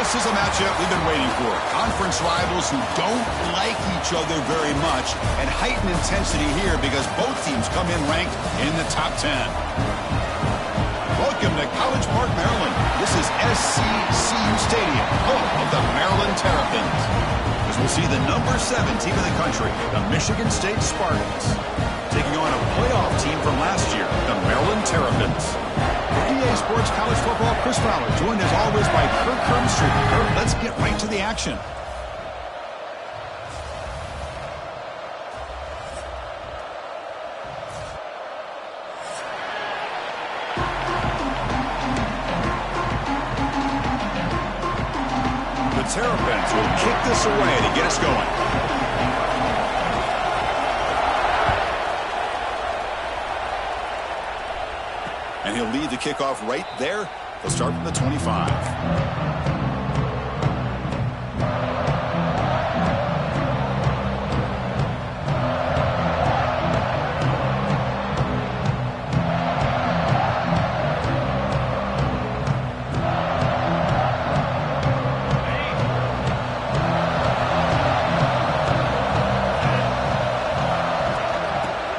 This is a matchup we've been waiting for. Conference rivals who don't like each other very much, and heightened intensity here because both teams come in ranked in the top 10. Welcome to College Park, Maryland. This is SCCU Stadium, home of the Maryland Terrapins. As we'll see the number 7 team in the country, the Michigan State Spartans, taking on a playoff team from last year, the Maryland Terrapins. EA Sports College Football, Chris Fowler, joined as always by Kirk Hermstreet. Kirk, let's get right to the action. The Terrapins will kick this away to get us going. And he'll lead the kickoff right there. He'll start from the 25.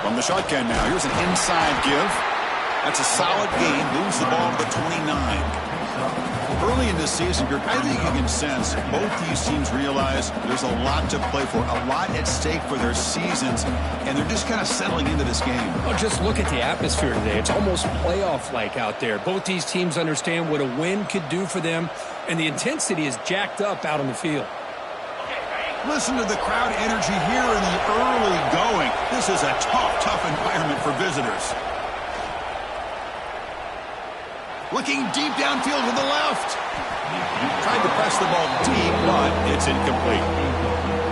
From the shotgun now, here's an inside give. That's a solid gain. Moves the ball to the 29. Early in this season, I think you can sense both these teams realize there's a lot to play for, a lot at stake for their seasons, and they're just kind of settling into this game. Well, just look at the atmosphere today. It's almost playoff-like out there. Both these teams understand what a win could do for them, and the intensity is jacked up out on the field. Listen to the crowd energy here in the early going. This is a tough environment for visitors. Looking deep downfield to the left. Tried to press the ball deep, but it's incomplete.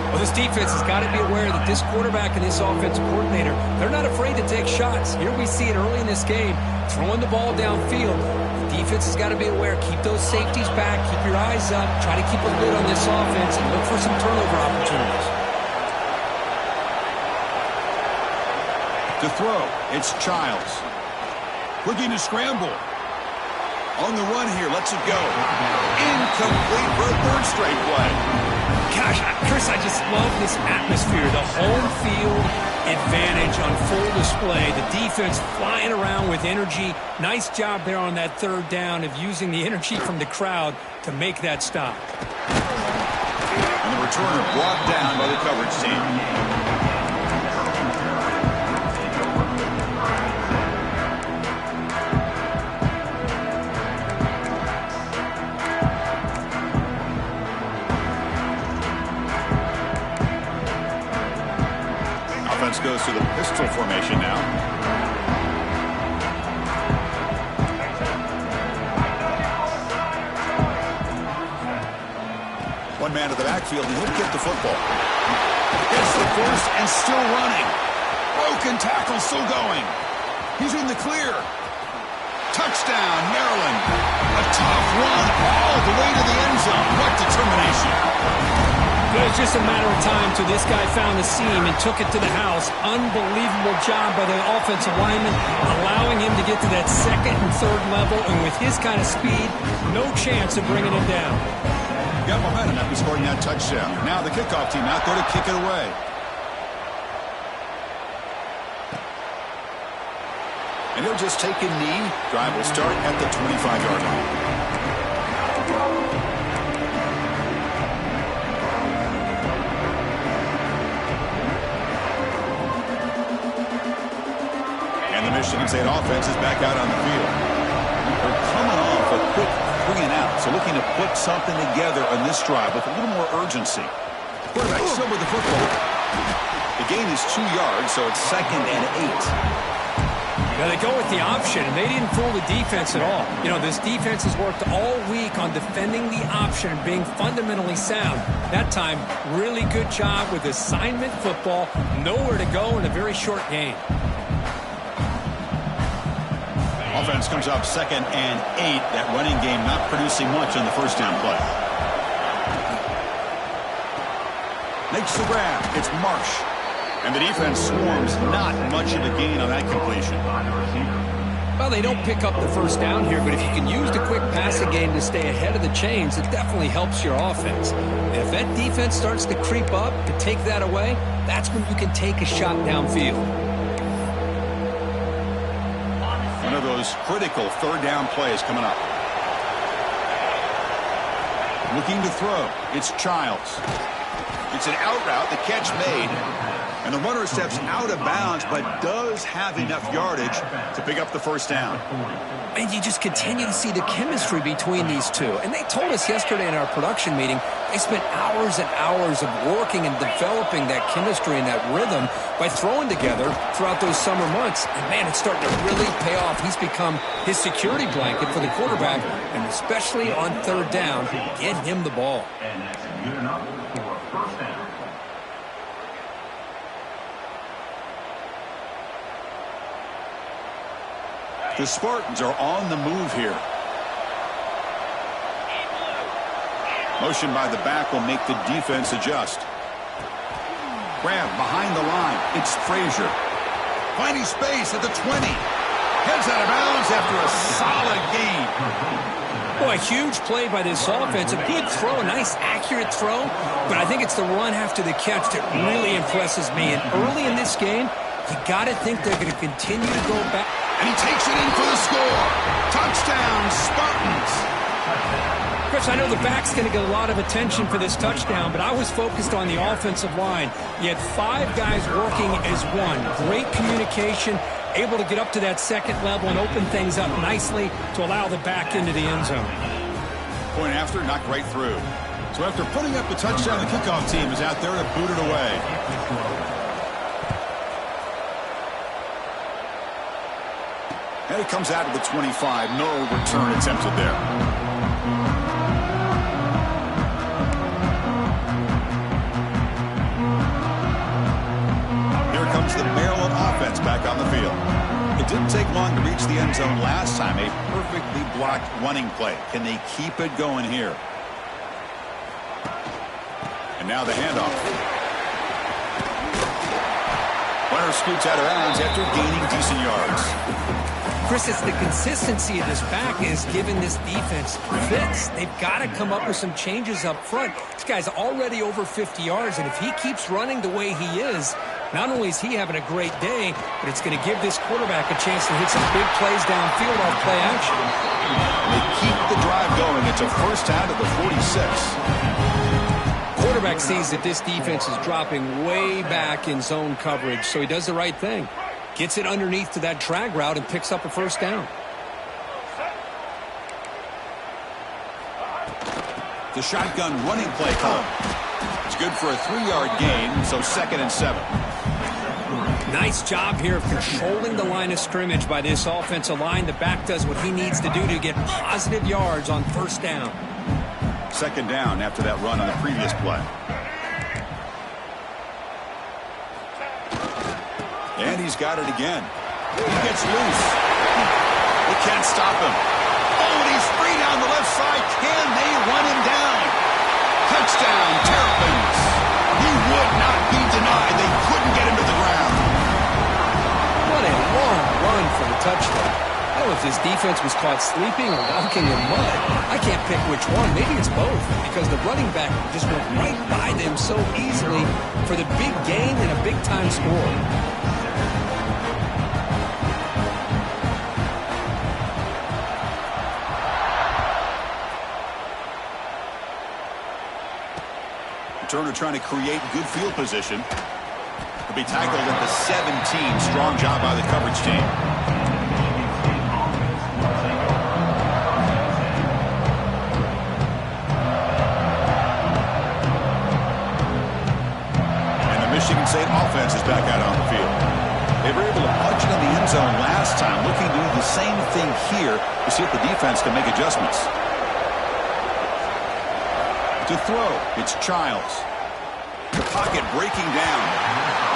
Well, this defense has got to be aware that this quarterback and this offensive coordinator, they're not afraid to take shots. Here we see it early in this game, throwing the ball downfield. The defense has got to be aware. Keep those safeties back. Keep your eyes up. Try to keep a lid on this offense and look for some turnover opportunities. To throw, it's Childs. Looking to scramble. On the run here, lets it go. Incomplete for a third straight play. Gosh, Chris, I just love this atmosphere. The home field advantage on full display. The defense flying around with energy. Nice job there on that third down of using the energy from the crowd to make that stop. And the returner brought down by the coverage team. Goes to the pistol formation now. One man to the backfield, and he'll get the football. Gets the first and still running. Broken tackle, still going. He's in the clear. Touchdown, Maryland. A tough run all the way to the end zone. What determination. It was just a matter of time till this guy found the seam and took it to the house. Unbelievable job by the offensive lineman, allowing him to get to that second and third level, and with his kind of speed, no chance of bringing him down. Got momentum after scoring that touchdown. Now the kickoff team out there to kick it away. And he'll just take a knee. Drive will start at the 25-yard line. Michigan State offense is back out on the field. They're coming off a quick 3 and out, so looking to put something together on this drive with a little more urgency. Quarterback still with the football. The gain is 2 yards, so it's 2nd and 8. Yeah, they go with the option, and they didn't fool the defense at all. You know, this defense has worked all week on defending the option and being fundamentally sound. That time, really good job with assignment football. Nowhere to go in a very short game. Offense comes up 2nd and 8. That running game not producing much on the first down play. Makes the grab. It's Marsh. And the defense swarms. Not much of a gain on that completion. Well, Well, they don't pick up the first down here, but if you can use the quick passing game to stay ahead of the chains, it definitely helps your offense. And if that defense starts to creep up and take that away, that's when you can take a shot downfield. One of those critical third down plays coming up. Looking to throw. It's Childs. It's an out route. The catch made. And the runner steps out of bounds, but does have enough yardage to pick up the first down. And you just continue to see the chemistry between these two. And they told us yesterday in our production meeting, they spent hours and hours of working and developing that chemistry and that rhythm by throwing together throughout those summer months. And, man, it's starting to really pay off. He's become his security blanket for the quarterback, and especially on third down, get him the ball. And that's good enough for a first down. The Spartans are on the move here. Motion by the back will make the defense adjust. Grab behind the line. It's Frazier. Finding space at the 20. Heads out of bounds after a solid gain. Boy, a huge play by this offense. A good throw, a nice accurate throw. But I think it's the run after the catch that really impresses me. And early in this game, you got to think they're going to continue to go back. And he takes it in for the score. Touchdown, Spartans. Chris, I know the back's going to get a lot of attention for this touchdown, but I was focused on the offensive line. You had 5 guys working as one. Great communication, able to get up to that second level and open things up nicely to allow the back into the end zone. Point after, knocked right through. So after putting up the touchdown, the kickoff team is out there to boot it away. And it comes out of the 25. No return attempted there. Here comes the Maryland offense back on the field. It didn't take long to reach the end zone last time. A perfectly blocked running play. Can they keep it going here? And now the handoff. Runner scoots out of bounds after gaining decent yards. Chris, it's the consistency of this back is giving this defense fits. They've got to come up with some changes up front. This guy's already over 50 yards, and if he keeps running the way he is, not only is he having a great day, but it's going to give this quarterback a chance to hit some big plays downfield off play action. They keep the drive going. It's a first down to the 46. Quarterback sees that this defense is dropping way back in zone coverage, so he does the right thing. Gets it underneath to that drag route and picks up a first down. The shotgun running play call. It's good for a 3-yard gain, so 2nd and 7. Nice job here of controlling the line of scrimmage by this offensive line. The back does what he needs to do to get positive yards on first down. 2nd down after that run on the previous play. And he's got it again. He gets loose. They can't stop him. Oh, and he's free down the left side. Can they run him down? Touchdown, Terrapins. He would not be denied. They couldn't get him to the ground. What a long run for the touchdown. I don't know if this defense was caught sleeping or walking in mud. I can't pick which one. Maybe it's both, because the running back just went right by them so easily for the big gain and a big-time score. Turner trying to create good field position. He'll be tackled at the 17. Strong job by the coverage team. And the Michigan State offense is back out on the field. They were able to punch it in the end zone last time, looking to do the same thing here to see if the defense can make adjustments. To throw, it's Childs. The pocket breaking down.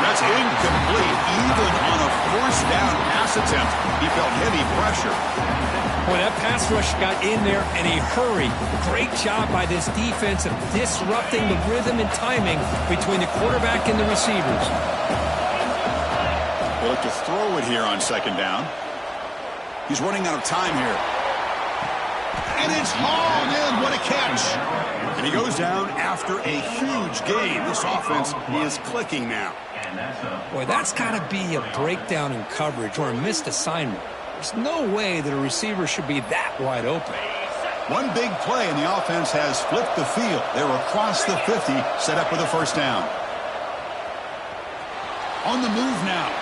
That's incomplete. Even on a first down pass attempt, he felt heavy pressure. Boy, that pass rush got in there in a hurry. Great job by this defense of disrupting the rhythm and timing between the quarterback and the receivers. They look to throw it here on 2nd down. He's running out of time here. And it's hauled in. What a catch. And he goes down after a huge gain. This offense is clicking now. Boy, that's got to be a breakdown in coverage or a missed assignment. There's no way that a receiver should be that wide open. One big play, and the offense has flipped the field. They're across the 50, set up with a first down. On the move now.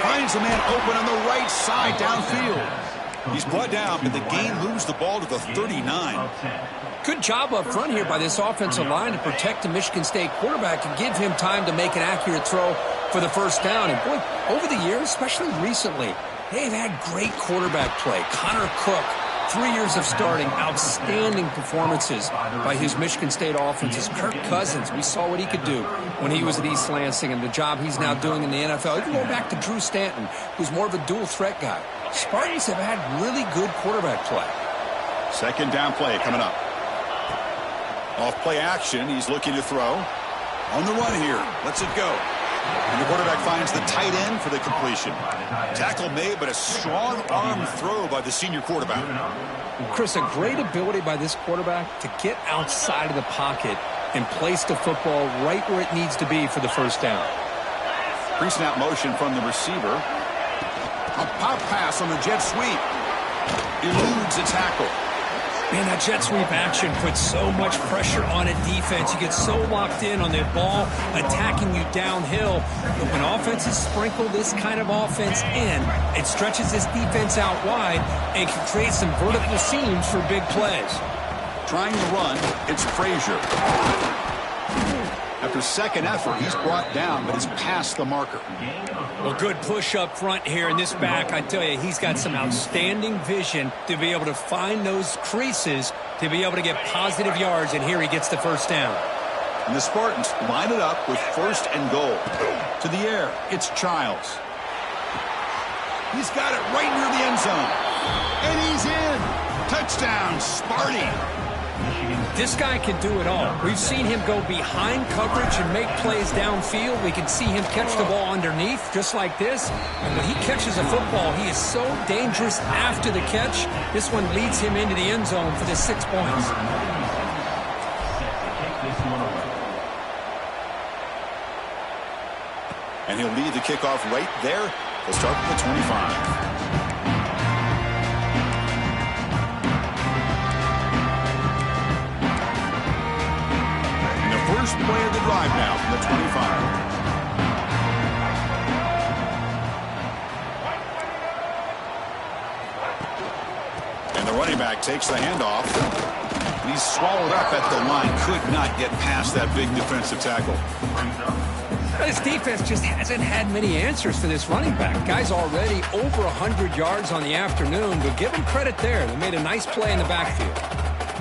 Finds a man open on the right side downfield. He's brought down, but the gain moves the ball to the 39. Good job up front here by this offensive line to protect the Michigan State quarterback and give him time to make an accurate throw for the first down. And, boy, over the years, especially recently, they've had great quarterback play. Connor Cook, 3 years of starting, outstanding performances by his Michigan State offenses. Kirk Cousins, we saw what he could do when he was at East Lansing and the job he's now doing in the NFL. Even going back to Drew Stanton, who's more of a dual threat guy. Spartans have had really good quarterback play. Second down play coming up. Off play action, he's looking to throw. On the run here, lets it go. And the quarterback finds the tight end for the completion. Tackle made, but a strong arm throw by the senior quarterback. Chris, a great ability by this quarterback to get outside of the pocket and place the football right where it needs to be for the first down. Pre-snap motion from the receiver. A pop pass on the jet sweep. Eludes a tackle. Man, that jet sweep action puts so much pressure on a defense. You get so locked in on the ball attacking you downhill. But when offenses sprinkle this kind of offense in, it stretches this defense out wide and can create some vertical seams for big plays. Trying to run, it's Frazier. After second effort, he's brought down, but is past the marker. Well, good push up front here in this back. I tell you, he's got some outstanding vision to be able to find those creases to be able to get positive yards, and here he gets the first down. And the Spartans line it up with first and goal. To the air, it's Childs. He's got it right near the end zone. And he's in. Touchdown, Sparty. This guy can do it all. We've seen him go behind coverage and make plays downfield. We can see him catch the ball underneath just like this. And when he catches a football, he is so dangerous after the catch. This one leads him into the end zone for the 6 points. And he'll lead the kickoff right there. He'll start at the 25. First play of the drive now from the 25. And the running back takes the handoff. And he's swallowed up at the line. Could not get past that big defensive tackle. This defense just hasn't had many answers for this running back. Guy's already over 100 yards on the afternoon, but give him credit there. They made a nice play in the backfield.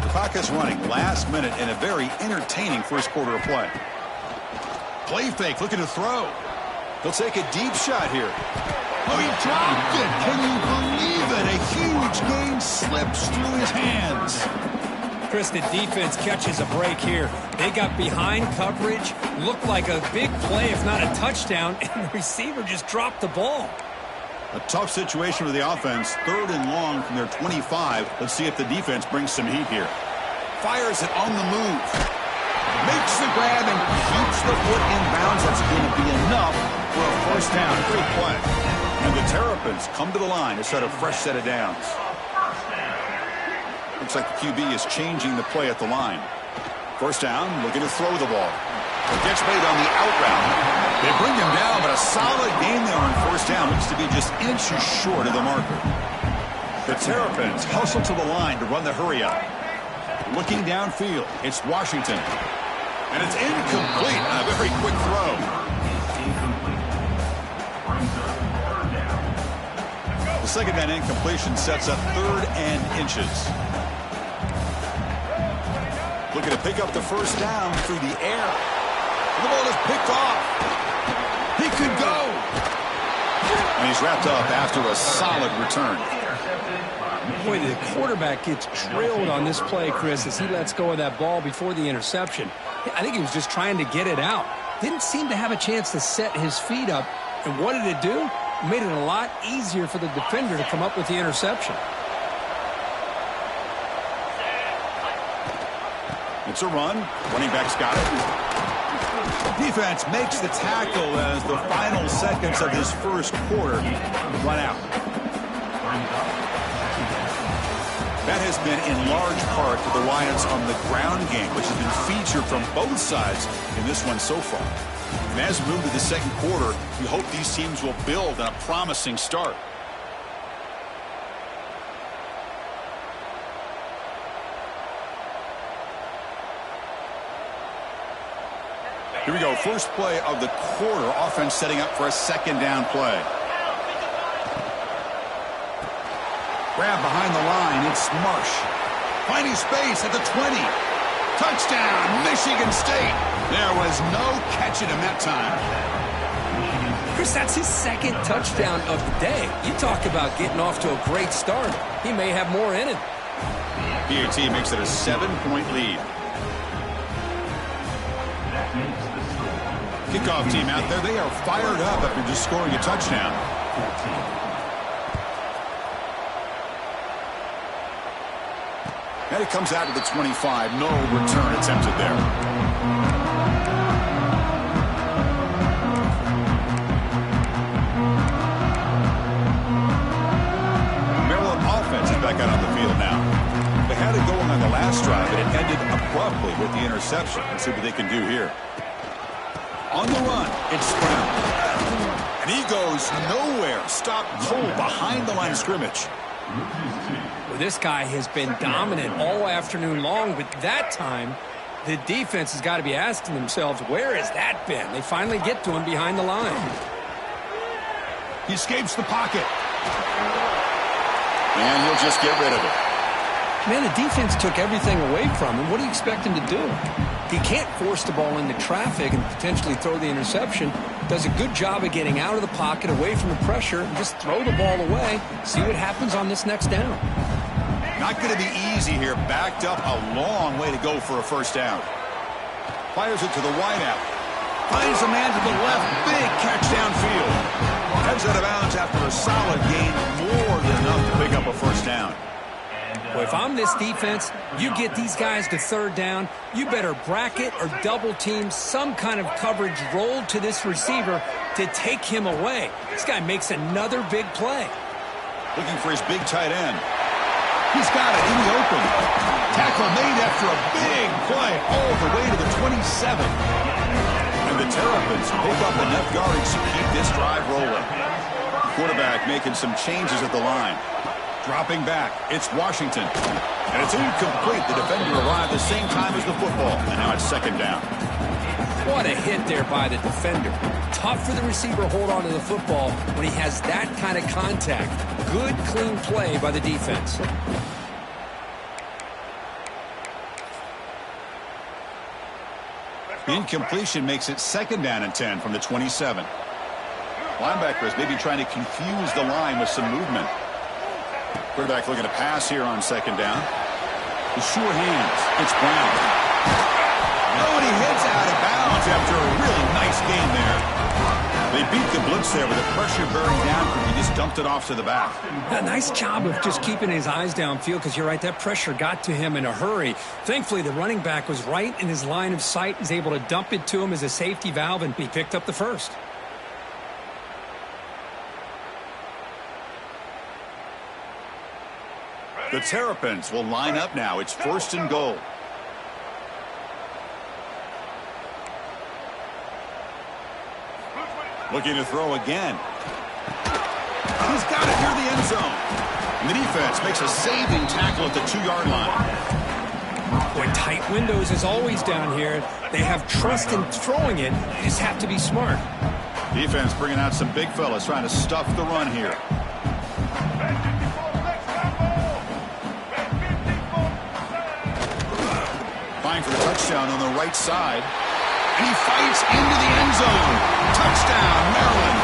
The clock is running last minute in a very entertaining first quarter of play. Play fake, looking to throw. He'll take a deep shot here. Oh, he dropped it. Can you believe it? A huge gain slips through his hands. Chris, the defense catches a break here. They got behind coverage, looked like a big play, if not a touchdown, and the receiver just dropped the ball. A tough situation for the offense. Third and long from their 25. Let's see if the defense brings some heat here. Fires it on the move. Makes the grab and keeps the foot in bounds. That's going to be enough for a first down. Great play. And the Terrapins come to the line to set a fresh set of downs. Looks like the QB is changing the play at the line. First down, looking to throw the ball. It gets made on the out route. They bring him down, but a solid gain there on first down. Looks to be just inches short of the marker. The Terrapins hustle to the line to run the hurry up. Looking downfield, it's Washington. And it's incomplete. A very quick throw. The second down incompletion sets up third and inches. Looking to pick up the first down through the air. And the ball is picked off. He could go. And he's wrapped up after a solid return. Boy, the quarterback gets drilled on this play, Chris, as he lets go of that ball before the interception. I think he was just trying to get it out. Didn't seem to have a chance to set his feet up. And what did it do? made it a lot easier for the defender to come up with the interception. It's a run. Running back's got it. Defense makes the tackle as the final seconds of this first quarter run out. That has been in large part to the reliance on the ground game, which has been featured from both sides in this one so far. And as we move to the second quarter, we hope these teams will build on a promising start. Here we go. First play of the quarter. Offense setting up for a second down play. Grab behind the line. It's Marsh. Finding space at the 20. Touchdown, Michigan State. There was no catching him that time. Chris, that's his second touchdown of the day. You talk about getting off to a great start. He may have more in him. PAT makes it a 7-point lead. Kickoff team out there, they are fired up after just scoring a touchdown. And it comes out to the 25. No return attempted there. Maryland offense is back out on the field now. They had it going on the last drive, but it ended abruptly with the interception. Let's see what they can do here. On the run, it's Brown. And he goes nowhere. Stopped cold behind the line of scrimmage. Well, this guy has been dominant all afternoon long, but that time, the defense has got to be asking themselves, where has that been? They finally get to him behind the line. He escapes the pocket. And he'll just get rid of it. Man, the defense took everything away from him. What do you expect him to do? He can't force the ball into traffic and potentially throw the interception. Does a good job of getting out of the pocket, away from the pressure, and just throw the ball away. See what happens on this next down. Not going to be easy here. Backed up a long way to go for a first down. Fires it to the wideout. Finds a man to the left. Big catch downfield. Heads out of bounds after a solid gain. More than enough to pick up a first down. Well, if I'm this defense, you get these guys to third down, you better bracket or double team some kind of coverage rolled to this receiver to take him away. This guy makes another big play. Looking for his big tight end. He's got it in the open. Tackle made after a big play all the way to the 27. And the Terrapins pick up enough yardage to keep this drive rolling. Quarterback making some changes at the line. Dropping back, it's Washington. And it's incomplete. The defender arrived the same time as the football. And now it's second down. What a hit there by the defender. Tough for the receiver to hold on to the football when he has that kind of contact. Good, clean play by the defense. Incompletion makes it second down and 10 from the 27. Linebackers maybe trying to confuse the line with some movement. Quarterback looking to pass here on second down. The sure hands. It's Brown. Oh, and he heads out of bounds after a really nice game there. They beat the blitz there with the pressure bearing down. He just dumped it off to the back. A nice job of just keeping his eyes downfield because you're right, that pressure got to him in a hurry. Thankfully, the running back was right in his line of sight. He's able to dump it to him as a safety valve, and he picked up the first. The Terrapins will line up now. It's first and goal. Looking to throw again. He's got it near the end zone. And the defense makes a saving tackle at the 2-yard line. Boy, tight windows is always down here. They have trust in throwing it. They just have to be smart. Defense bringing out some big fellas trying to stuff the run here. For the touchdown on the right side. And he fights into the end zone. Touchdown, Maryland.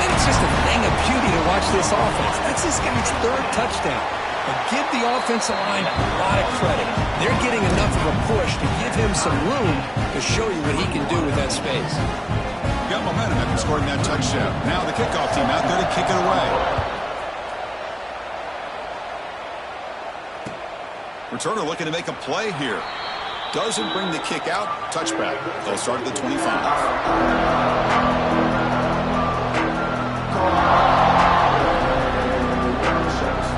And it's just a thing of beauty to watch this offense. That's this guy's third touchdown. But give the offensive line a lot of credit. They're getting enough of a push to give him some room to show you what he can do with that space. Got momentum after scoring that touchdown. Now the kickoff team out there to kick it away. Returner looking to make a play here. Doesn't bring the kick out. Touchback. They'll start at the 25.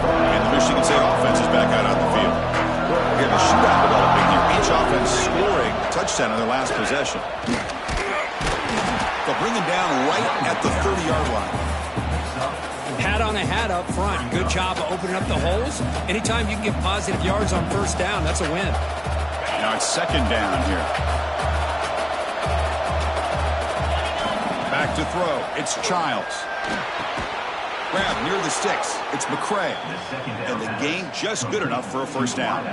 And the Michigan State offense is back out on the field. We have a shootout developing here. Each offense scoring a touchdown on their last possession. They'll bring him down right at the 30-yard line. Hat on a hat up front. Good job of opening up the holes. Anytime you can get positive yards on first down, that's a win. Now it's second down here. Back to throw. It's Childs. Grab near the sticks. It's McCray. And the gain just good enough for a first down.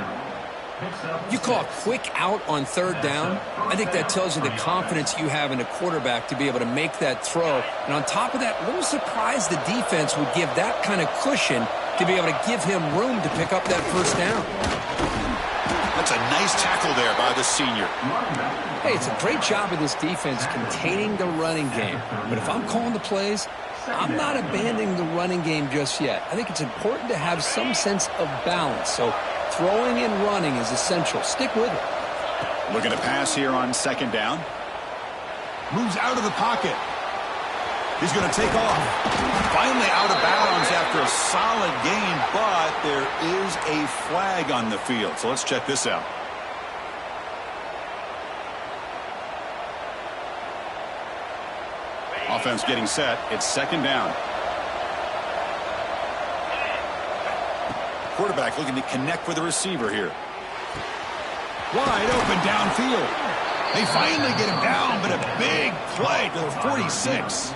You call a quick out on third down. I think that tells you the confidence you have in a quarterback to be able to make that throw. And on top of that, a little surprised the defense would give that kind of cushion to be able to give him room to pick up that first down. That's a nice tackle there by the senior. Hey, it's a great job of this defense containing the running game. But if I'm calling the plays, I'm not abandoning the running game just yet. I think it's important to have some sense of balance. So throwing and running is essential. Stick with it. Looking to pass here on second down. Moves out of the pocket. He's going to take off. Finally out of bounds after a solid gain, but there is a flag on the field. So let's check this out. Offense getting set. It's second down. Quarterback looking to connect with the receiver here. Wide open downfield. They finally get him down, but a big play to the 46.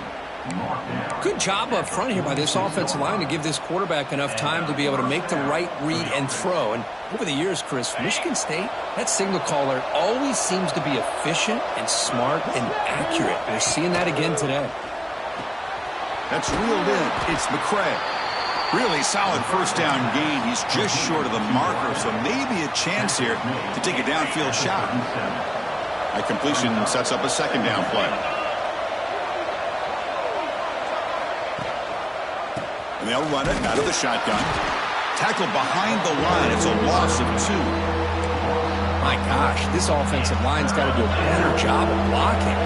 Good job up front here by this offensive line to give this quarterback enough time to be able to make the right read and throw. And over the years, Chris, Michigan State, that signal caller always seems to be efficient and smart and accurate. We're seeing that again today. That's reeled in. It's McCray. Really solid first down gain. He's just short of the marker, so maybe a chance here to take a downfield shot. That completion sets up a second down play. And they'll run it out of the shotgun. Tackled behind the line. It's a loss of 2. My gosh, this offensive line's got to do a better job of blocking.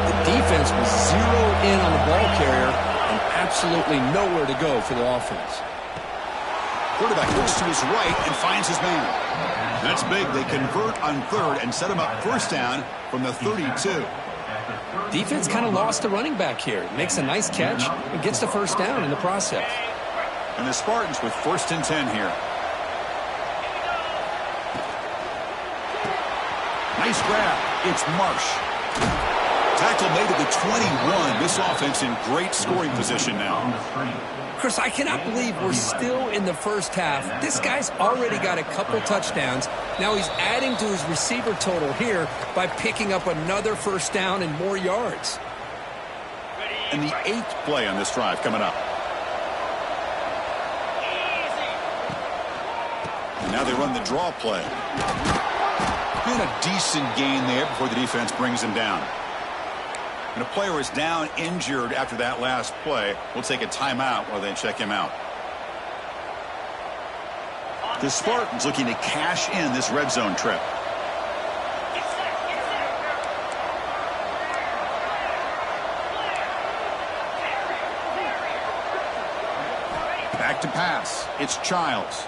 The defense was zeroed in on the ball carrier and absolutely nowhere to go for the offense. Quarterback looks to his right and finds his man. That's big. They convert on third and set him up first down from the 32. Defense kind of lost the running back here. Makes a nice catch and gets the first down in the process. And the Spartans with first and 10 here. Nice grab. It's Marsh. Tackle made at the 21. This offense in great scoring position now. Chris, I cannot believe we're still in the first half. This guy's already got a couple touchdowns. Now he's adding to his receiver total here by picking up another first down and more yards. And the 8th play on this drive coming up. And now they run the draw play. And a decent gain there before the defense brings him down. And a player is down injured after that last play. We'll take a timeout while they check him out. The Spartans looking to cash in this red zone trip. Back to pass. It's Childs.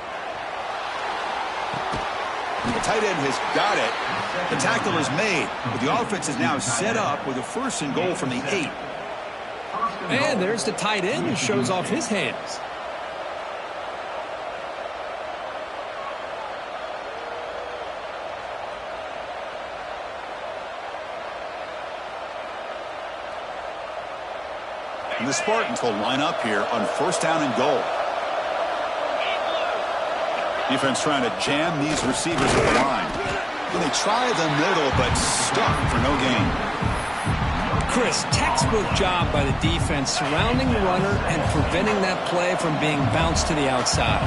The tight end has got it. The tackle is made, but the offense is now set up with a first and goal from the 8. And there's the tight end who shows off his hands. And the Spartans will line up here on first down and goal. Defense trying to jam these receivers at the line. And they try the middle, but stuck for no gain. Chris, textbook job by the defense surrounding the runner and preventing that play from being bounced to the outside.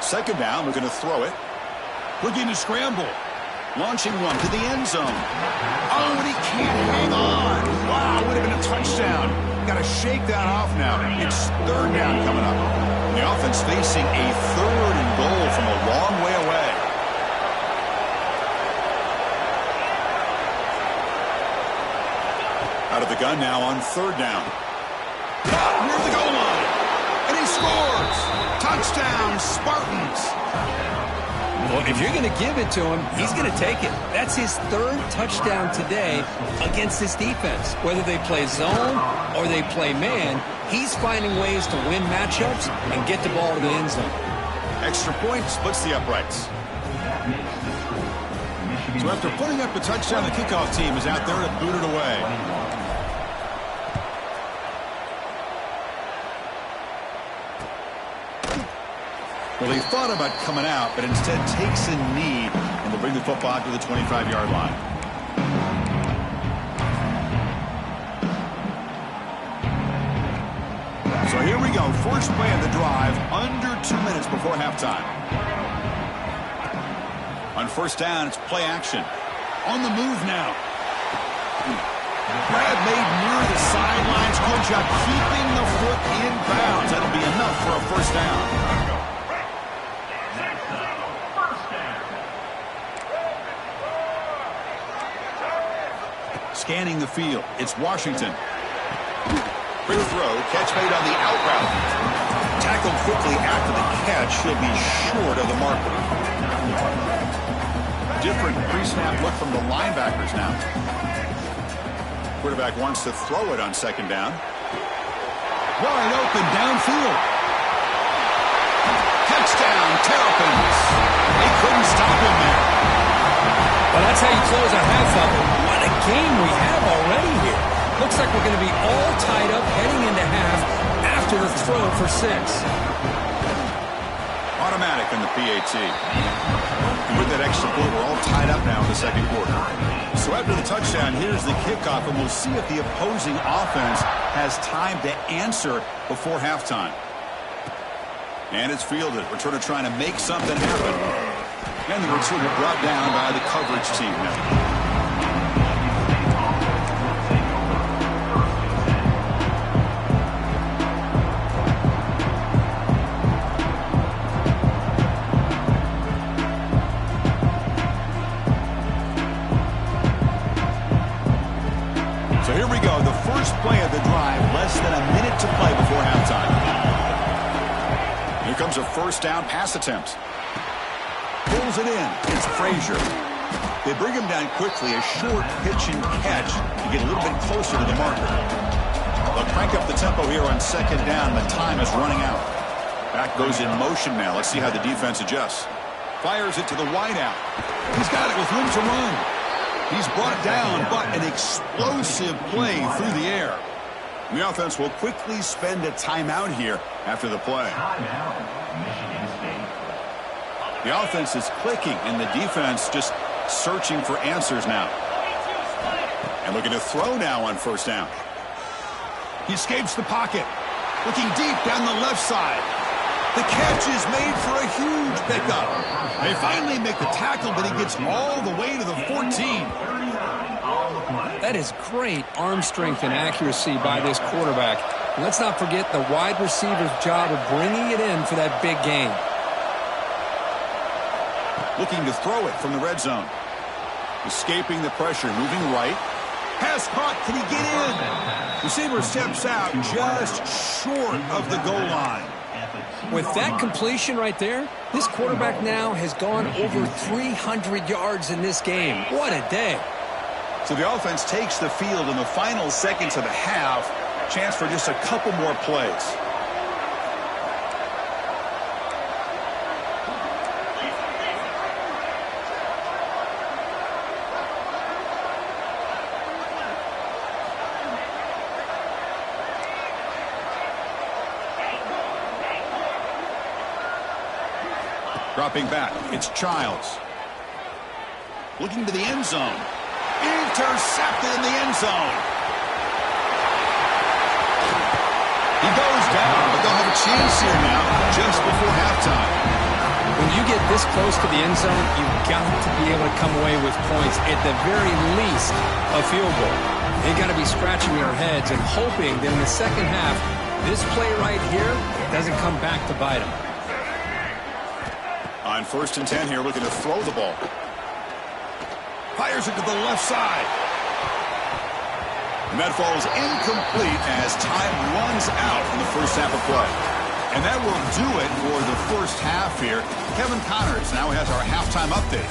Second down, we're going to throw it. Looking to scramble. Launching one to the end zone. Oh, and he can't hang on. Wow, would have been a touchdown. Got to shake that off now. It's third down coming up. The offense facing a 3rd and goal from a long way away. Out of the gun now on 3rd down. Near the goal line. And he scores. Touchdown, Spartans. Well, if you're going to give it to him, he's going to take it. That's his 3rd touchdown today against this defense. Whether they play zone or they play man, he's finding ways to win matchups and get the ball to the end zone. Extra point splits the uprights. So after putting up a touchdown, the kickoff team is out there to boot it away. Well, he thought about coming out, but instead takes a knee, and they'll bring the football to the 25-yard line. So here we go. First play of the drive, under 2 minutes before halftime. On 1st down, it's play action. On the move now. Grab made near the sidelines. Good job keeping the foot in bounds. That'll be enough for a 1st down. Scanning the field. It's Washington. Quick throw. Catch made on the out route. Tackled quickly after the catch. He'll be short of the marker. Different pre-snap look from the linebackers now. Quarterback wants to throw it on 2nd down. Wide open downfield. Touchdown, Terrapins. They couldn't stop him there. Well, that's how you close a half of it. What a game we have already here. Looks like we're going to be all tied up heading into half after the throw for 6. Automatic in the PAT. And with that extra point, we're all tied up now in the 2nd quarter. So after the touchdown, here's the kickoff, and we'll see if the opposing offense has time to answer before halftime. And it's fielded. Returner trying to make something happen. And the returner brought down by the coverage team now. So here we go, the first play of the drive, less than a minute to play before halftime. Here comes a 1st down pass attempt. Pulls it in. It's Frazier. They bring him down quickly, a short pitch and catch to get a little bit closer to the marker. They'll crank up the tempo here on 2nd down. The time is running out. Back goes in motion now. Let's see how the defense adjusts. Fires it to the wideout. He's got it with room to run. He's brought down, but an explosive play through the air. The offense will quickly spend a timeout here after the play. The offense is clicking, and the defense just searching for answers now. And looking to throw now on 1st down. He escapes the pocket. Looking deep down the left side. The catch is made for a huge pickup. They finally make the tackle, but he gets all the way to the 14. That is great arm strength and accuracy by this quarterback. And let's not forget the wide receiver's job of bringing it in for that big game. Looking to throw it from the red zone. Escaping the pressure, moving right. Pass caught, can he get in? Receiver steps out just short of the goal line. With that completion right there, this quarterback now has gone over 300 yards in this game. What a day. So the offense takes the field in the final seconds of the half. Chance for just a couple more plays. Dropping back, it's Childs. Looking to the end zone. Intercepted in the end zone. He goes down, but they'll have a chance here now just before halftime. When you get this close to the end zone, you've got to be able to come away with points, at the very least, a field goal. They got to be scratching their heads and hoping that in the second half, this play right here doesn't come back to bite them. On 1st and 10 here, looking to throw the ball. Fires it to the left side. And that falls incomplete as time runs out in the first half of play. And that will do it for the first half here. Kevin Connors now has our halftime update.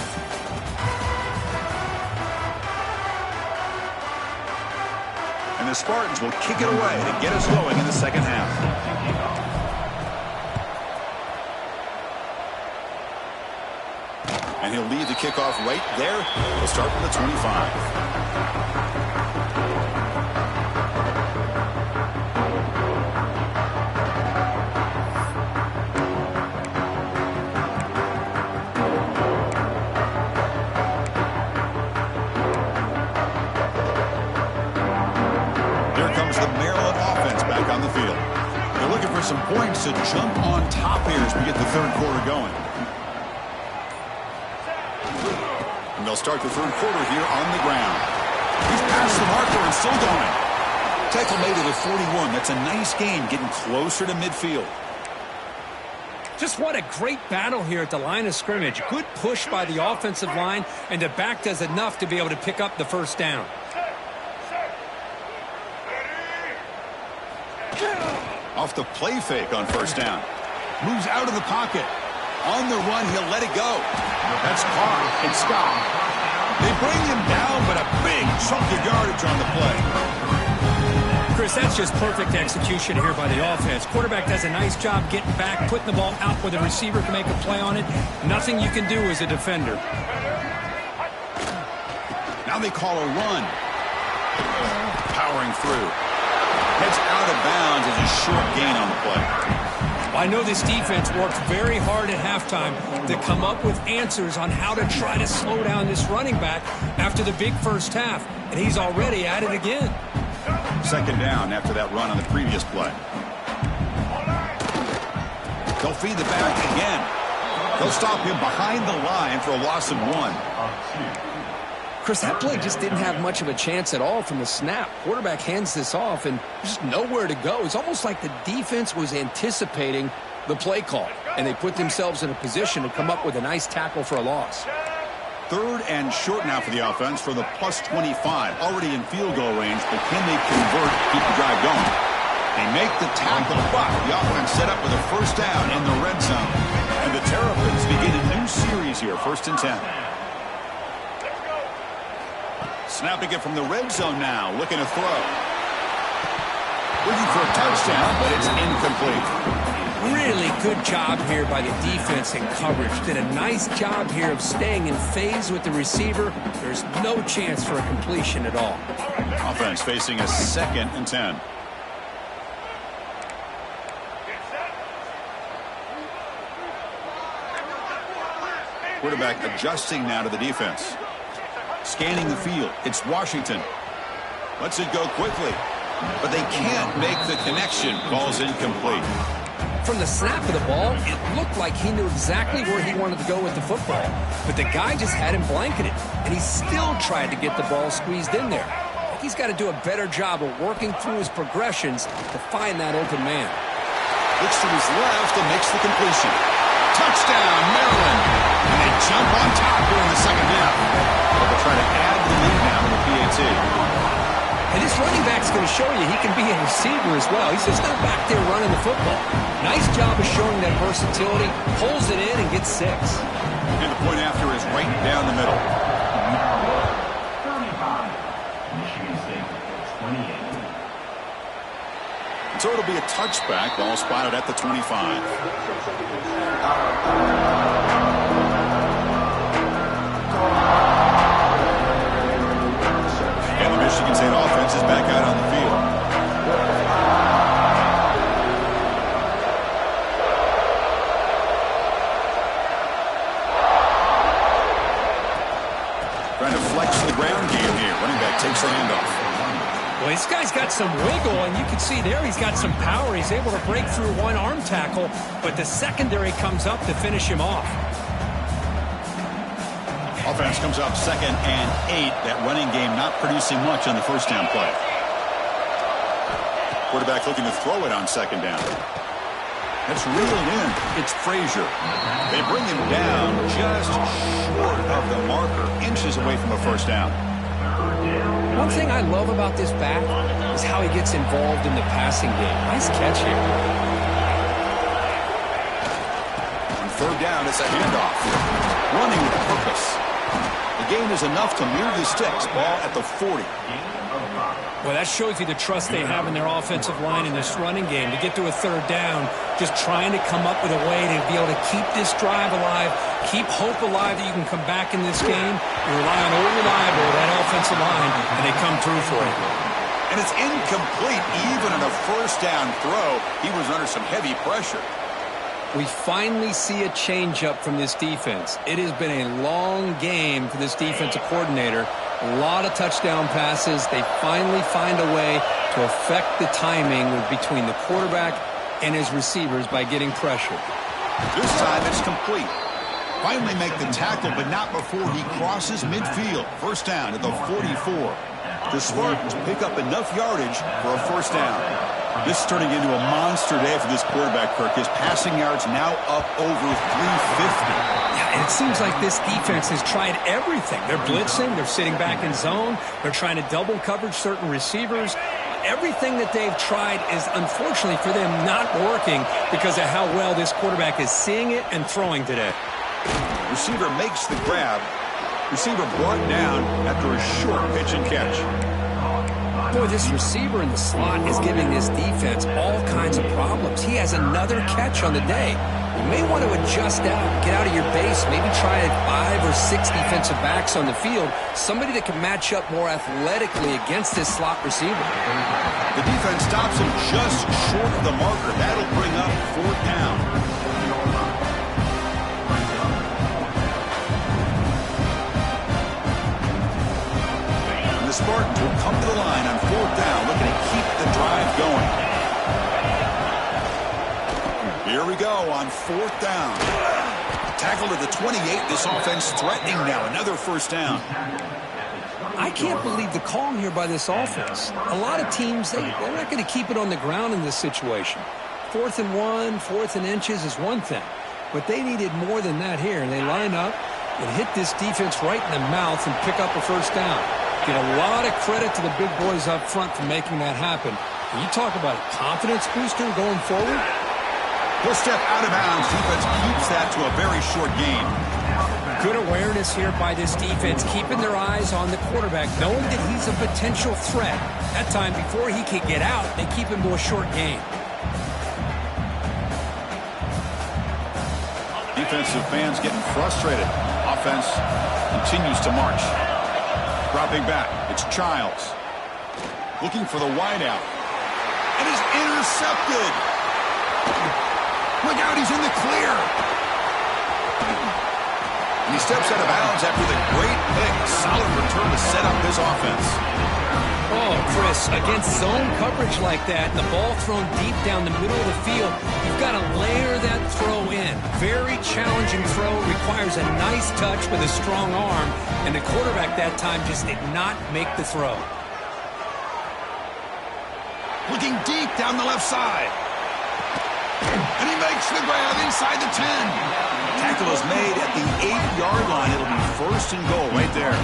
And the Spartans will kick it away to get us going in the second half. And he'll lead the kickoff right there. We'll start from the 25. On the field. They're looking for some points to jump on top here as we get the third quarter going. And they'll start the third quarter here on the ground. He's past the marker and still going. Tackle made at a 41. That's a nice gain, getting closer to midfield. Just what a great battle here at the line of scrimmage. Good push by the offensive line, and the back does enough to be able to pick up the first down. Off the play fake on first down. Moves out of the pocket. On the run, he'll let it go. That's caught and stopped. They bring him down, but a big chunk of yardage on the play. Chris, that's just perfect execution here by the offense. Quarterback does a nice job getting back, putting the ball out where the receiver can make a play on it. Nothing you can do as a defender. Now they call a run. Powering through. Heads out of bounds as a short gain on the play. I know this defense worked very hard at halftime to come up with answers on how to try to slow down this running back after the big first half, and he's already at it again. Second down after that run on the previous play. They'll feed the back again. They'll stop him behind the line for a loss of 1. Chris, that play just didn't have much of a chance at all from the snap. Quarterback hands this off, and there's nowhere to go. It's almost like the defense was anticipating the play call, and they put themselves in a position to come up with a nice tackle for a loss. 3rd and short now for the offense for the plus 25. Already in field goal range, but can they convert, keep the drive going? They make the tackle, but the offense set up with a first down in the red zone. And the Terrapins begin a new series here, 1st and 10. Snapping it from the red zone now, looking to throw. Looking for a touchdown, but it's incomplete. Really good job here by the defense in coverage. Did a nice job here of staying in phase with the receiver. There's no chance for a completion at all. Offense facing a 2nd and 10. Quarterback adjusting now to the defense. Scanning the field. It's Washington. Lets it go quickly. But they can't make the connection. Ball's incomplete. From the snap of the ball, it looked like he knew exactly where he wanted to go with the football. But the guy just had him blanketed, and he still tried to get the ball squeezed in there. He's got to do a better job of working through his progressions to find that open man. Looks to his left and makes the completion. Touchdown, Maryland. And they jump on top here in the second half. They'll try to add the lead now in the PAT. And this running back's going to show you he can be a receiver as well. He's just not back there running the football. Nice job of showing that versatility. Pulls it in and gets 6. And the point after is right down the middle. 35. Michigan State 28. And so it'll be a touchback. Ball spotted at the 25. And the Michigan State offense is back out on the field. Trying to flex the ground game here. Running back takes the handoff. Well, this guy's got some wiggle, and you can see there he's got some power. He's able to break through one arm tackle, but the secondary comes up to finish him off. Offense comes up 2nd and 8. That running game not producing much on the first down play. Quarterback looking to throw it on 2nd down. That's reeled in. It's Frazier. They bring him down just short of the marker, inches away from a first down. One thing I love about this back is how he gets involved in the passing game. Nice catch here. On 3rd down, it's a handoff. Running with purpose. The gain is enough to mirror the sticks. Ball at the 40. Well, that shows you the trust they have in their offensive line in this running game. To get to a 3rd down, just trying to come up with a way to be able to keep this drive alive, keep hope alive that you can come back in this game. You rely on old reliable, that offensive line, and they come through for you. And it's incomplete. Even on a first down throw, he was under some heavy pressure. We finally see a change-up from this defense. It has been a long game for this defensive coordinator. A lot of touchdown passes. They finally find a way to affect the timing between the quarterback and his receivers by getting pressure. This time it's complete. Finally make the tackle, but not before he crosses midfield. First down at the 44. The Spartans pick up enough yardage for a first down. This is turning into a monster day for this quarterback, Kirk. His passing yards now up over 350. Yeah, and it seems like this defense has tried everything. They're blitzing. They're sitting back in zone. They're trying to double coverage certain receivers. Everything that they've tried is, unfortunately for them, not working because of how well this quarterback is seeing it and throwing today. Receiver makes the grab. Receiver brought down after a short pitch and catch. Boy, this receiver in the slot is giving this defense all kinds of problems. He has another catch on the day. You may want to adjust out, get out of your base, maybe try 5 or 6 defensive backs on the field, somebody that can match up more athletically against this slot receiver. The defense stops him just short of the marker. That'll bring up 4th down. The Spartans will come to the line on 4th down, looking to keep the drive going. Here we go on 4th down. Tackle to the 28. This offense threatening now. Another first down. I can't believe the call here by this offense. A lot of teams, they're not going to keep it on the ground in this situation. 4th and 1, 4th and inches is one thing. But they needed more than that here. And they line up and hit this defense right in the mouth and pick up a first down. Get a lot of credit to the big boys up front for making that happen. When you talk about a confidence booster going forward. He'll step out of bounds. Defense keeps that to a very short gain. Good awareness here by this defense, keeping their eyes on the quarterback, knowing that he's a potential threat. That time before he can get out, they keep him to a short gain. Defensive fans getting frustrated. Offense continues to march. Dropping back, it's Childs. Looking for the wideout. And is intercepted. Look out, he's in the clear. And he steps out of bounds after the great pick. Solid return to set up this offense. Oh, Chris, against zone coverage like that, and the ball thrown deep down the middle of the field, you've got to layer that throw in. Very challenging throw, requires a nice touch with a strong arm, and the quarterback that time just did not make the throw. Looking deep down the left side. And he makes the grab inside the 10. Tackle is made at the 8-yard line. It'll be 1st and goal right there.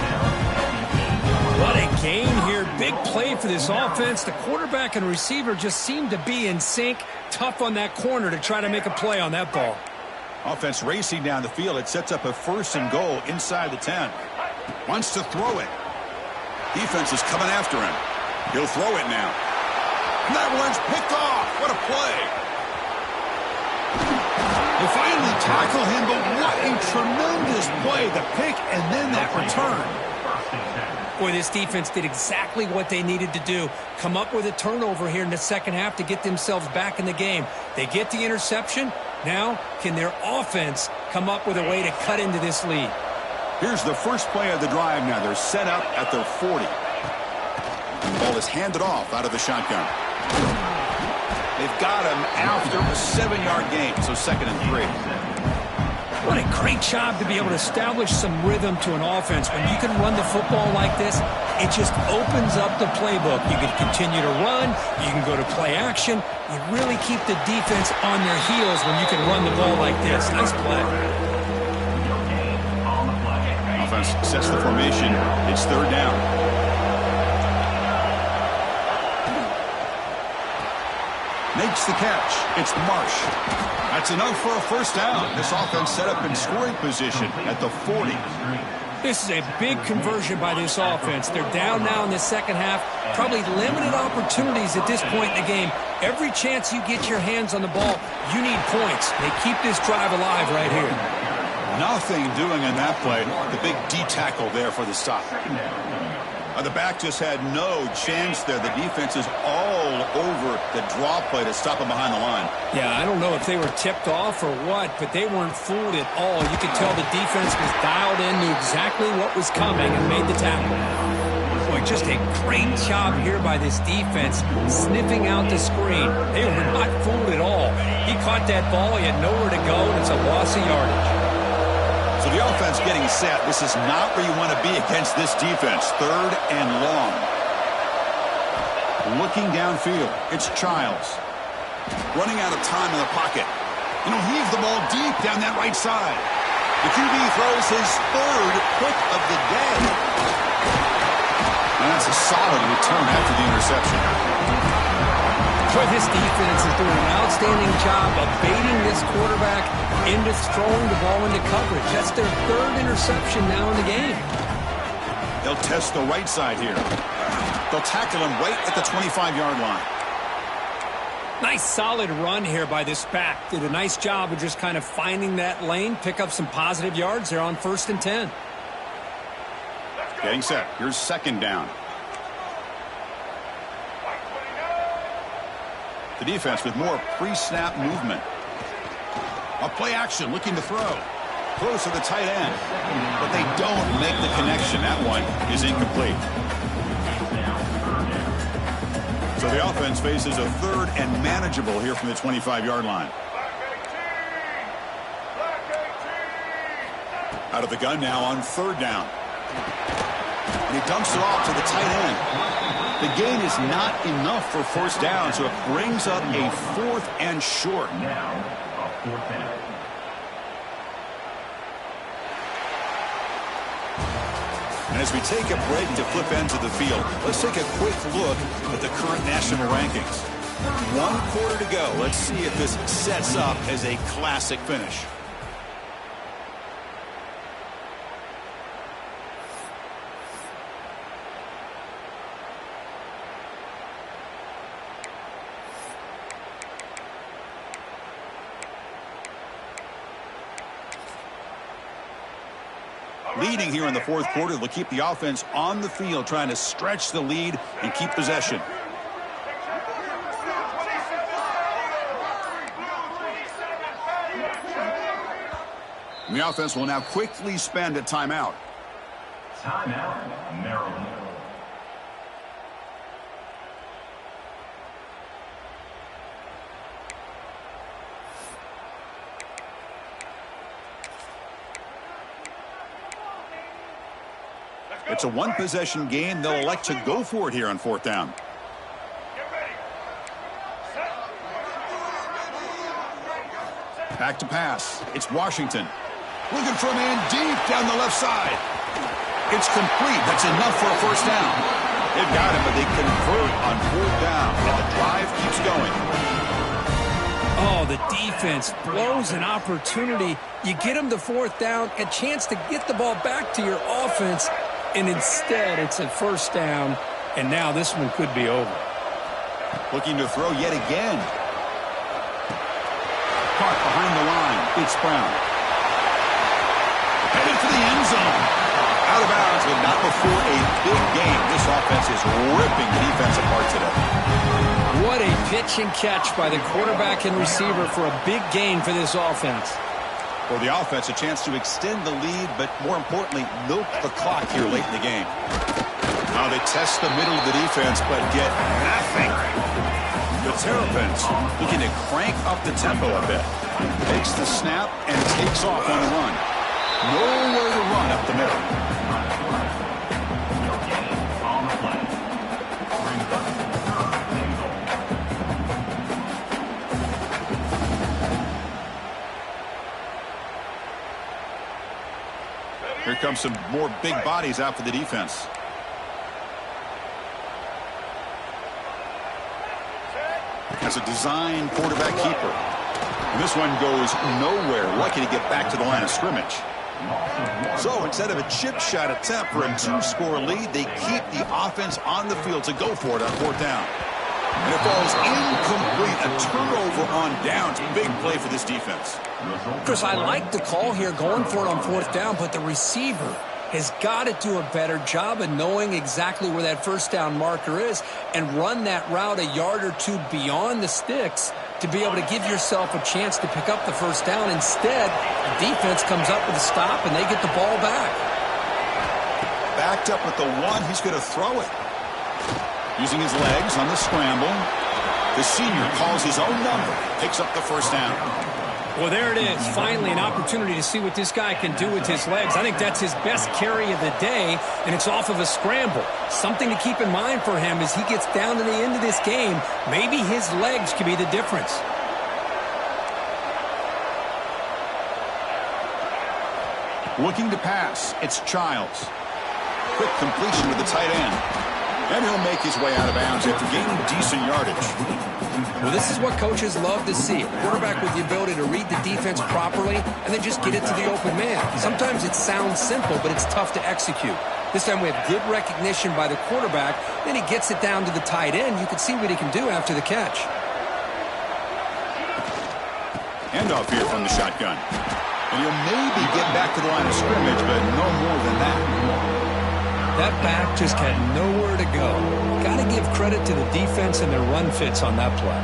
What a game here. Big play for this offense. The quarterback and receiver just seem to be in sync. Tough on that corner to try to make a play on that ball. Offense racing down the field. It sets up a 1st and goal inside the 10. Wants to throw it. Defense is coming after him. He'll throw it now. And that one's picked off. What a play. They finally tackle him, but what a tremendous play. The pick and then that return. Boy, this defense did exactly what they needed to do. Come up with a turnover here in the second half to get themselves back in the game. They get the interception. Now, can their offense come up with a way to cut into this lead? Here's the first play of the drive now. They're set up at their 40. Ball is handed off out of the shotgun. They've got him after a 7-yard gain, so 2nd and 3. What a great job to be able to establish some rhythm to an offense. When you can run the football like this, it just opens up the playbook. You can continue to run. You can go to play action. You really keep the defense on their heels when you can run the ball like this. Nice play. Offense sets the formation. It's 3rd down. Makes the catch. It's Marsh. That's enough for a 1st down. This offense set up in scoring position at the 40. This is a big conversion by this offense. They're down now in the 2nd half. Probably limited opportunities at this point in the game. Every chance you get your hands on the ball, you need points. They keep this drive alive right here. Nothing doing in that play. The big D tackle there for the stop. The back just had no chance there. The defense is all over the draw play to stop him behind the line. Yeah, I don't know if they were tipped off or what, but they weren't fooled at all. You could tell the defense was dialed in, knew exactly what was coming, and made the tackle. Boy, just a great job here by this defense, sniffing out the screen. They were not fooled at all. He caught that ball, he had nowhere to go, and it's a loss of yardage. So the offense getting set. This is not where you want to be against this defense. 3rd and long. Looking downfield. It's Childs. Running out of time in the pocket. And he'll heave the ball deep down that right side. The QB throws his 3rd pick of the day. And that's a solid return after the interception. Boy, this defense is doing an outstanding job of baiting this quarterback into throwing the ball into coverage. That's their 3rd interception now in the game. They'll test the right side here. They'll tackle him right at the 25-yard line. Nice solid run here by this back. Did a nice job of just kind of finding that lane, pick up some positive yards there on 1st and 10. Getting set. Here's 2nd down. The defense with more pre-snap movement. A play action looking to throw. Close to the tight end. But they don't make the connection. That one is incomplete. So the offense faces a 3rd and manageable here from the 25-yard line. Out of the gun now on 3rd down. And he dumps it off to the tight end. The gain is not enough for 1st down, so it brings up a 4th and short. Now, a 4th down. And as we take a break to flip ends of the field, let's take a quick look at the current national rankings. 1 quarter to go. Let's see if this sets up as a classic finish. Leading here in the 4th quarter, they'll keep the offense on the field, trying to stretch the lead and keep possession. And the offense will now quickly spend a timeout. Timeout, Maryland. It's a 1-possession game. They'll elect to go for it here on 4th down. Back to pass. It's Washington. Looking for a man deep down the left side. It's complete. That's enough for a 1st down. They've got him, but they convert on 4th down. And the drive keeps going. Oh, the defense blows an opportunity. You get them to 4th down, a chance to get the ball back to your offense, and instead it's a 1st down, and now this one could be over. Looking to throw yet again. Caught behind the line. It's Brown. Headed for the end zone. Out of bounds, but not before a big game. This offense is ripping the defense apart today. What a pitch and catch by the quarterback and receiver for a big gain for this offense. For the offense, a chance to extend the lead, but more importantly, milk the clock here late in the game. Now they test the middle of the defense, but get nothing. The Terrapins looking to crank up the tempo a bit. Takes the snap and takes off on the run. Nowhere to run up the middle. Here comes some more big bodies out for the defense. As a design quarterback keeper. And this one goes nowhere. Lucky to get back to the line of scrimmage. So instead of a chip shot attempt for a 2-score lead, they keep the offense on the field to go for it on 4th down. And it falls incomplete. A turnover on downs. Big play for this defense. Chris, I like the call here going for it on 4th down, but the receiver has got to do a better job of knowing exactly where that 1st down marker is and run that route a yard or two beyond the sticks to be able to give yourself a chance to pick up the 1st down. Instead, the defense comes up with a stop and they get the ball back. Backed up with the 1, he's going to throw it. Using his legs on the scramble. The senior calls his own number, picks up the 1st down. Well, there it is. Finally, an opportunity to see what this guy can do with his legs. I think that's his best carry of the day, and it's off of a scramble. Something to keep in mind for him as he gets down to the end of this game. Maybe his legs could be the difference. Looking to pass, it's Childs. Quick completion to the tight end. And he'll make his way out of bounds after gaining decent yardage. Well, this is what coaches love to see. A quarterback with the ability to read the defense properly and then just get it to the open man. Sometimes it sounds simple, but it's tough to execute. This time we have good recognition by the quarterback. Then he gets it down to the tight end. You can see what he can do after the catch. Handoff here from the shotgun. And he'll maybe get back to the line of scrimmage, but no more than that. That back just had nowhere to go. Got to give credit to the defense and their run fits on that play.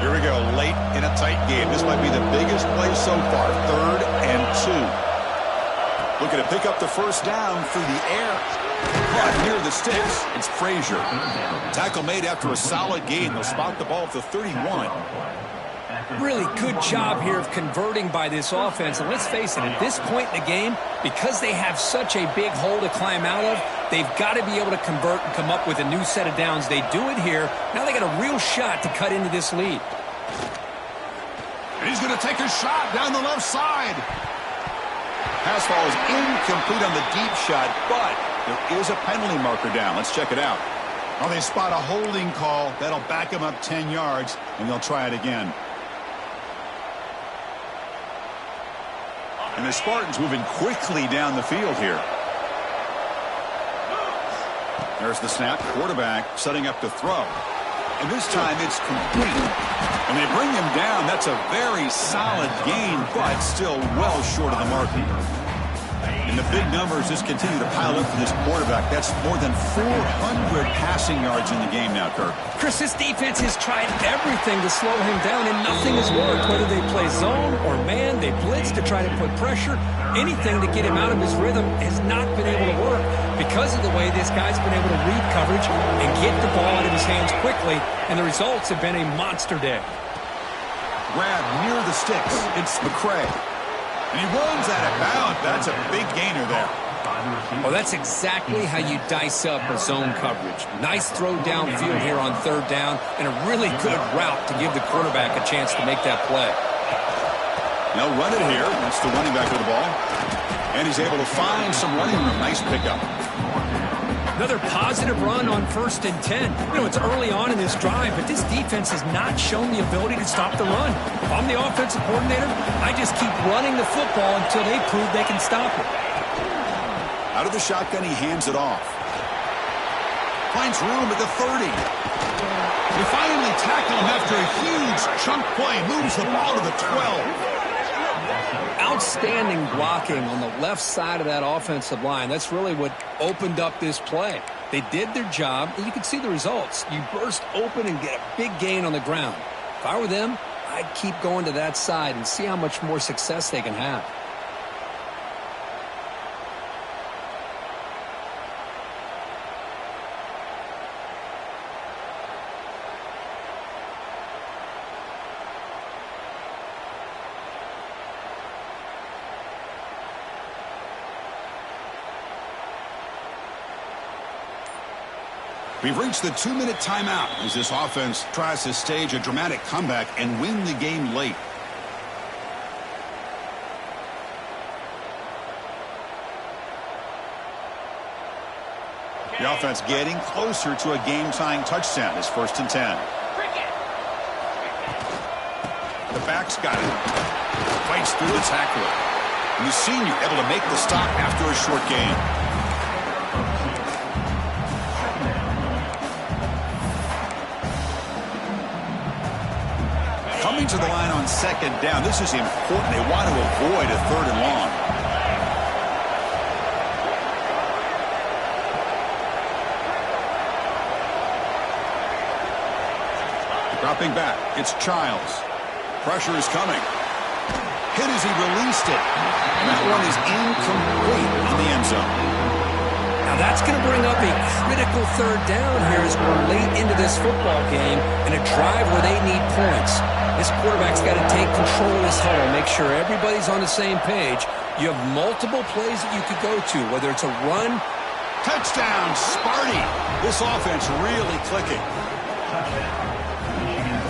Here we go, late in a tight game. This might be the biggest play so far. 3rd and 2. Looking to pick up the 1st down through the air. But near the sticks, it's Frazier. Tackle made after a solid gain. They'll spot the ball at the 31. Really good job here of converting by this offense. And let's face it, at this point in the game, because they have such a big hole to climb out of, they've got to be able to convert and come up with a new set of downs. They do it here. Now they got a real shot to cut into this lead. And he's going to take a shot down the left side. Pass ball is incomplete on the deep shot, but there is a penalty marker down. Let's check it out. Well, they spot a holding call. That'll back him up 10 yards, and they'll try it again. And the Spartans moving quickly down the field here. There's the snap. Quarterback setting up to throw. And this time it's complete. And they bring him down. That's a very solid gain, but still well short of the mark. And the big numbers just continue to pile up for this quarterback. That's more than 400 passing yards in the game now, Kirk. Chris, this defense has tried everything to slow him down, and nothing has worked. Whether they play zone or man, they blitz to try to put pressure. Anything to get him out of his rhythm has not been able to work because of the way this guy's been able to read coverage and get the ball out of his hands quickly, and the results have been a monster day. Grab near the sticks. It's McCray. And he runs out of bounds. That's a big gainer there. Well, that's exactly how you dice up a zone coverage. Nice throw downfield here on 3rd down, and a really good route to give the quarterback a chance to make that play. Now run it here. That's the running back with the ball. And he's able to find some running room. Nice pickup. Another positive run on 1st and 10. You know, it's early on in this drive, but this defense has not shown the ability to stop the run. If I'm the offensive coordinator, I just keep running the football until they prove they can stop it. Out of the shotgun, he hands it off. Finds room at the 30. They finally tackle him after a huge chunk play. Moves the ball to the 12. Outstanding blocking on the left side of that offensive line. That's really what opened up this play. They did their job, and you can see the results. You burst open and get a big gain on the ground. If I were them, I'd keep going to that side and see how much more success they can have. We've reached the 2-minute timeout as this offense tries to stage a dramatic comeback and win the game late. The offense getting closer to a game-tying touchdown. It's 1st and 10. The back's got it. Fights through the tackler. And the senior able to make the stop after a short gain. Coming to the line on 2nd down. This is important. They want to avoid a 3rd and long. Dropping back, it's Childs. Pressure is coming. Hit as he released it. And that one is incomplete in the end zone. Now that's going to bring up a critical 3rd down here as we're late into this football game and a drive where they need points. This quarterback's got to take control of this huddle, make sure everybody's on the same page. You have multiple plays that you could go to, whether it's a run. Touchdown, Sparty. This offense really clicking.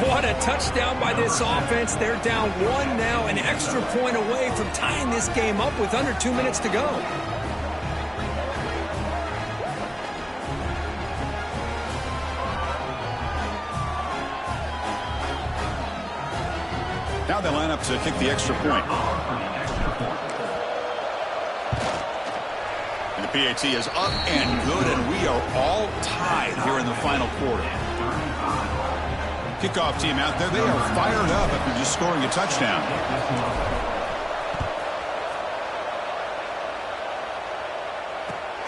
What a touchdown by this offense. They're down 1 now, an extra point away from tying this game up with under 2 minutes to go. Now they line up to kick the extra point. And the PAT is up and good, and we are all tied here in the final quarter. Kickoff team out there, they are fired up after just scoring a touchdown.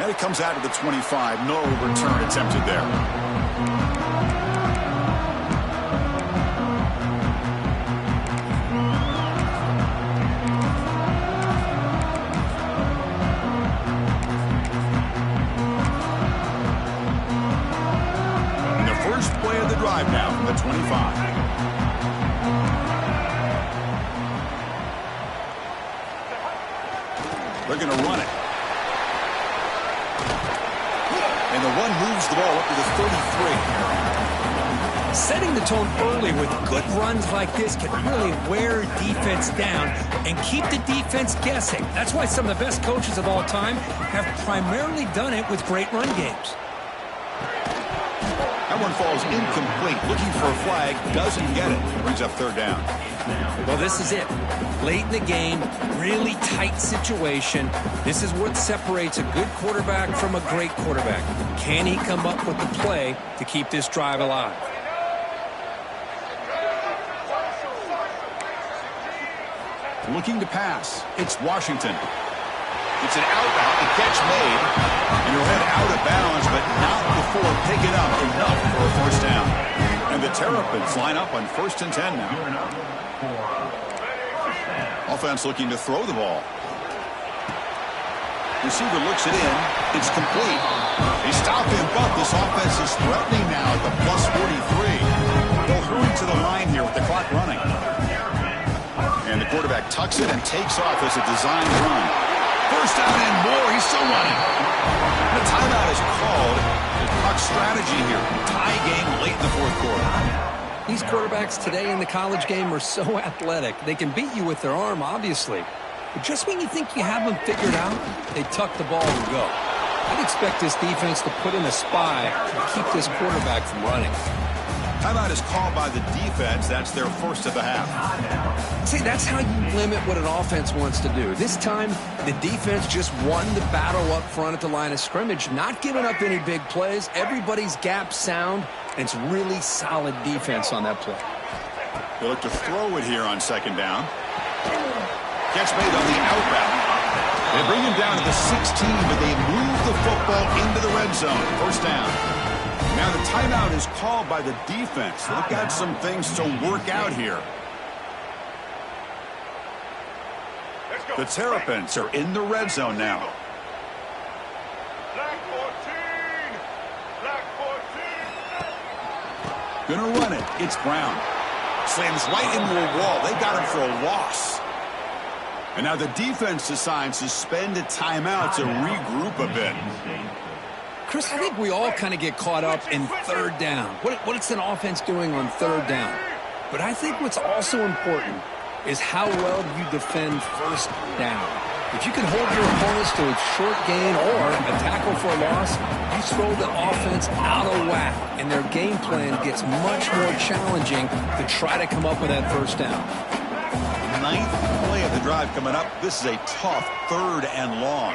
And it comes out of the 25. No return attempted there. Drive now from the 25. They're going to run it. And the one moves the ball up to the 33. Setting the tone early with good runs like this can really wear defense down and keep the defense guessing. That's why some of the best coaches of all time have primarily done it with great run games. That one falls incomplete. Looking for a flag. Doesn't get it. Brings up 3rd down. Well, this is it. Late in the game, really tight situation. This is what separates a good quarterback from a great quarterback. Can he come up with the play to keep this drive alive? Looking to pass. It's Washington. It's an outbound. The catch made. And he'll head out of bounds, but not before picking up enough for a 1st down. And the Terrapins line up on 1st and 10 now. Offense looking to throw the ball. Receiver looks it in. It's complete. They stop him, but this offense is threatening now at the plus 43. They'll hurry to the line here with the clock running. And the quarterback tucks it and takes off as a designed run. 1st down and more. He's still running. The timeout is called. Clock strategy here. Tie game late in the 4th quarter. These quarterbacks today in the college game are so athletic. They can beat you with their arm, obviously. But just when you think you have them figured out, they tuck the ball and go. I'd expect this defense to put in a spy to keep this quarterback from running. Timeout is called by the defense. That's their 1st of the half. See, that's how you limit what an offense wants to do. This time, the defense just won the battle up front at the line of scrimmage, not giving up any big plays. Everybody's gap sound, and it's really solid defense on that play. They look to throw it here on 2nd down. Catch made on the outbound. They bring him down to the 16, but they move the football into the red zone. 1st down. Now the timeout is called by the defense. They've got some things to work out here. The Terrapins are in the red zone now. Black 14. Gonna run it. It's Brown. Slams right into a wall. They got him for a loss. And now the defense decides to spend a timeout to regroup a bit. Chris, I think we all kind of get caught up in third down. What's an offense doing on third down? But I think what's also important is how well you defend first down. If you can hold your opponents to a short gain or a tackle for a loss, you throw the offense out of whack, and their game plan gets much more challenging to try to come up with that first down. Ninth play of the drive coming up. This is a tough 3rd and long.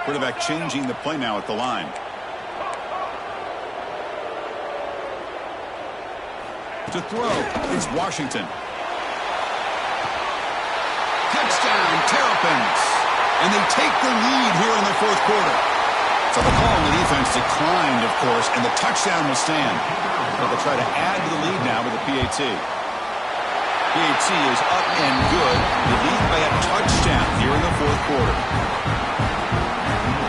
Quarterback changing the play now at the line. To throw, it's Washington. Touchdown, Terrapins. And they take the lead here in the 4th quarter. So the call on the defense declined, of course, and the touchdown will stand. But they'll try to add to the lead now with a PAT. PAT is up and good. The lead by a touchdown here in the 4th quarter.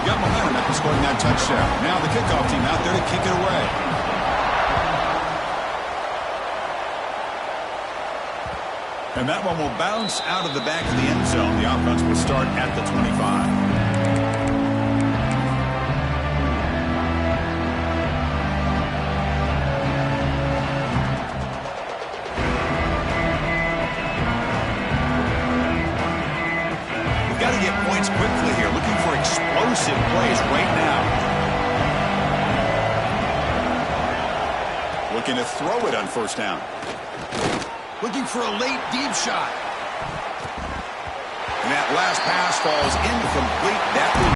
Got momentum after scoring that touchdown. Now the kickoff team out there to kick it away. And that one will bounce out of the back of the end zone. The offense will start at the 25. Got to get points quickly here. Looking for explosive plays right now. Looking to throw it on first down. Looking for a late deep shot. And that last pass falls incomplete. That will